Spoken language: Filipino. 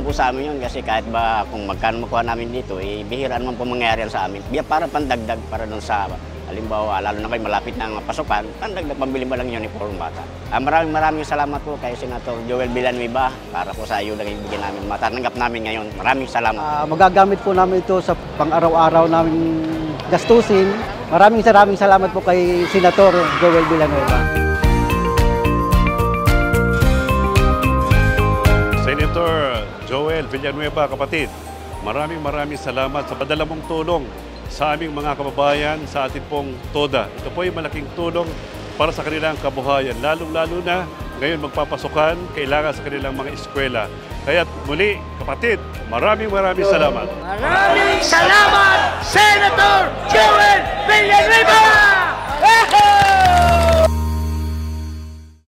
po sa amin yun kasi kahit ba kung magkano makuha namin dito, eh, bihira naman po mangyayari yan sa amin. Para pandagdag para dun sa, halimbawa, lalo na kayo malapit ng pasukan, pandagdag pambili mo lang yung uniform bata. Maraming salamat po kay Senator Joel Villanueva para po sa ayuda na ibigay namin. Matanggap namin ngayon. Maraming salamat. Magagamit po namin ito sa pang-araw-araw namin gastusin. Maraming salamat po kay Senator Joel Villanueva. Senator Joel Villanueva, kapatid, maraming salamat sa padala mong tulong sa aming mga kababayan sa ating pong TODA. Ito po ay malaking tulong para sa kanilang kabuhayan, lalong-lalo na ngayon magpapasukan, kailangan sa kanilang mga eskwela. Kaya muli, kapatid, maraming salamat. Maraming salamat, Senator Joel Villanueva!